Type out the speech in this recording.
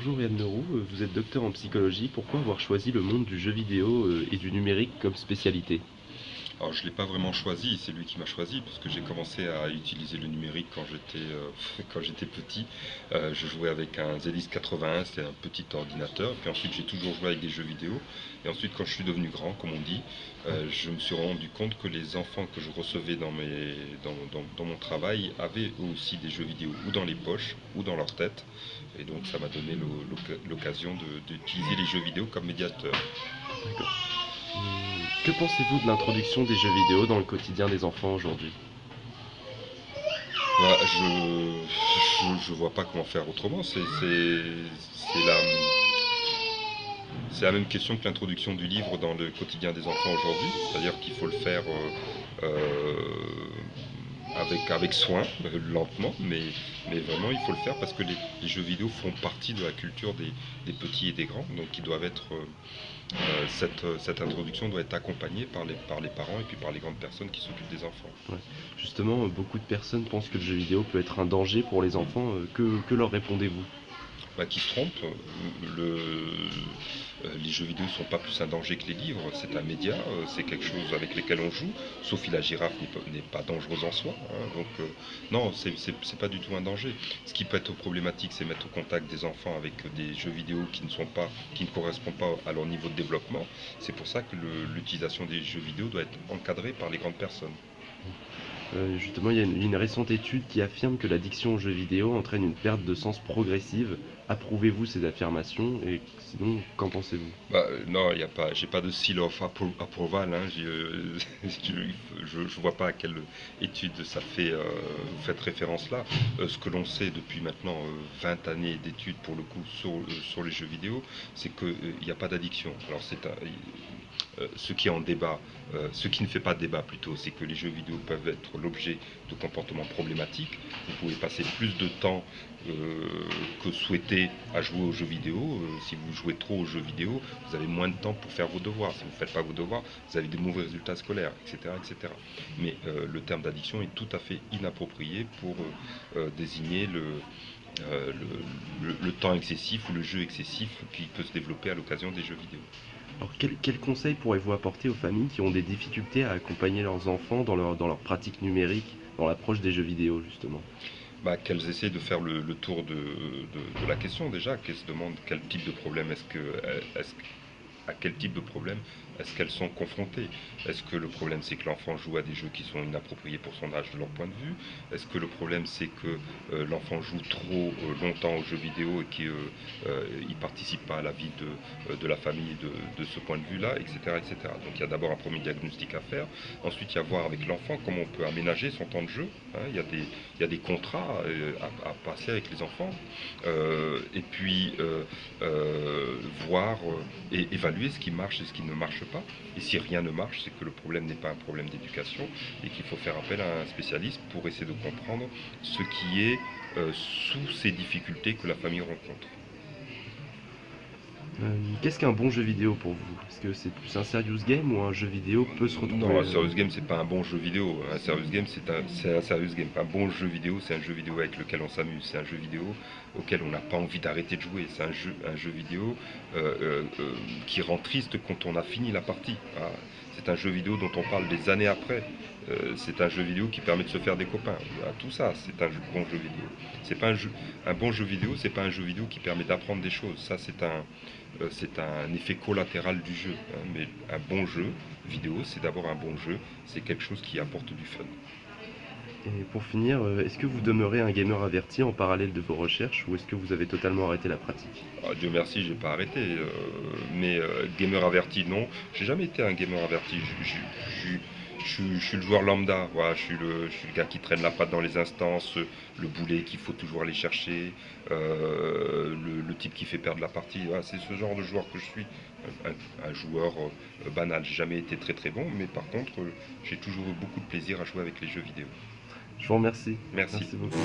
Bonjour Yann Leroux, vous êtes docteur en psychologie. Pourquoi avoir choisi le monde du jeu vidéo et du numérique comme spécialité? Alors je ne l'ai pas vraiment choisi, c'est lui qui m'a choisi parce que j'ai commencé à utiliser le numérique quand j'étais quand j'étais petit. Je jouais avec un ZX 81, c'était un petit ordinateur. Puis ensuite j'ai toujours joué avec des jeux vidéo. Et ensuite quand je suis devenu grand, comme on dit, je me suis rendu compte que les enfants que je recevais dans mon travail avaient eux aussi des jeux vidéo ou dans les poches ou dans leur tête. Et donc ça m'a donné l'occasion d'utiliser les jeux vidéo comme médiateur. D'accord. Que pensez-vous de l'introduction des jeux vidéo dans le quotidien des enfants aujourd'hui? Bah, je vois pas comment faire autrement. C'est la même question que l'introduction du livre dans le quotidien des enfants aujourd'hui. C'est-à-dire qu'il faut le faire avec soin, lentement, mais vraiment il faut le faire parce que les jeux vidéo font partie de la culture des petits et des grands. Donc ils doivent être, cette introduction doit être accompagnée par les parents et puis par les grandes personnes qui s'occupent des enfants. Ouais. Justement, beaucoup de personnes pensent que le jeu vidéo peut être un danger pour les enfants. Que leur répondez-vous? Bah, qui se trompent. Les jeux vidéo ne sont pas plus un danger que les livres, c'est un média, c'est quelque chose avec lequel on joue. Sophie la girafe n'est pas dangereuse en soi, hein, donc non, c'est pas du tout un danger. Ce qui peut être problématique, c'est mettre au contact des enfants avec des jeux vidéo qui ne correspondent pas à leur niveau de développement. C'est pour ça que l'utilisation des jeux vidéo doit être encadrée par les grandes personnes. Justement, il y a une récente étude qui affirme que l'addiction aux jeux vidéo entraîne une perte de sens progressive. Approuvez-vous ces affirmations et sinon, qu'en pensez-vous? Bah, non, y a pas, j'ai pas de seal of approval. Hein, je vois pas à quelle étude ça fait, vous faites référence là. Ce que l'on sait depuis maintenant 20 années d'études pour le coup sur les jeux vidéo, c'est qu'il n'y a pas d'addiction. Alors ce qui est en débat, ce qui ne fait pas débat plutôt, c'est que les jeux vidéo peuvent être l'objet de comportements problématiques. Vous pouvez passer plus de temps que souhaité à jouer aux jeux vidéo. Si vous jouez trop aux jeux vidéo, vous avez moins de temps pour faire vos devoirs. Si vous ne faites pas vos devoirs, vous avez des mauvais résultats scolaires, etc. etc. Mais le terme d'addiction est tout à fait inapproprié pour désigner le temps excessif ou le jeu excessif qui peut se développer à l'occasion des jeux vidéo. Alors, quel conseil pourrez-vous apporter aux familles qui ont des difficultés à accompagner leurs enfants dans leur pratique numérique, dans l'approche des jeux vidéo, justement? Bah, qu'elles essaient de faire le tour de la question déjà, qu'elles se demandent quel type de problème à quel type de problème est-ce qu'elles sont confrontées. Est-ce que le problème c'est que l'enfant joue à des jeux qui sont inappropriés pour son âge de leur point de vue? Est-ce que le problème c'est que l'enfant joue trop longtemps aux jeux vidéo et qu'il ne participe pas à la vie de la famille de ce point de vue-là, etc., etc. Donc il y a d'abord un premier diagnostic à faire. Ensuite il y a à voir avec l'enfant comment on peut aménager son temps de jeu. Hein. Il y a des contrats à passer avec les enfants. Et puis voir et évaluer ce qui marche et ce qui ne marche pas. Et si rien ne marche, c'est que le problème n'est pas un problème d'éducation et qu'il faut faire appel à un spécialiste pour essayer de comprendre ce qui est sous ces difficultés que la famille rencontre. Qu'est-ce qu'un bon jeu vidéo pour vous? Est-ce que c'est plus un serious game ou un jeu vidéo peut se retrouver? Non, un serious game, c'est pas un bon jeu vidéo. Un serious game, c'est un serious game. Un bon jeu vidéo, c'est un jeu vidéo avec lequel on s'amuse. C'est un jeu vidéo auquel on n'a pas envie d'arrêter de jouer. C'est un jeu vidéo qui rend triste quand on a fini la partie. Ah, c'est un jeu vidéo dont on parle des années après. C'est un jeu vidéo qui permet de se faire des copains. Ah, tout ça, c'est un bon jeu vidéo. C'est pas un bon jeu vidéo, c'est pas un jeu vidéo qui permet d'apprendre des choses. Ça, c'est un effet collatéral du jeu. Hein. Mais un bon jeu vidéo, c'est d'abord un bon jeu. C'est quelque chose qui apporte du fun. Et pour finir, est-ce que vous demeurez un gamer averti en parallèle de vos recherches ou est-ce que vous avez totalement arrêté la pratique? Ah, Dieu merci, j'ai pas arrêté. Mais gamer averti, non. J'ai jamais été un gamer averti. Je suis le joueur lambda, voilà, je suis le gars qui traîne la patte dans les instances, le boulet qu'il faut toujours aller chercher, le type qui fait perdre la partie. Voilà, c'est ce genre de joueur que je suis, un joueur banal. J'ai jamais été très très bon, mais par contre, j'ai toujours eu beaucoup de plaisir à jouer avec les jeux vidéo. Je vous remercie. Merci. Merci beaucoup.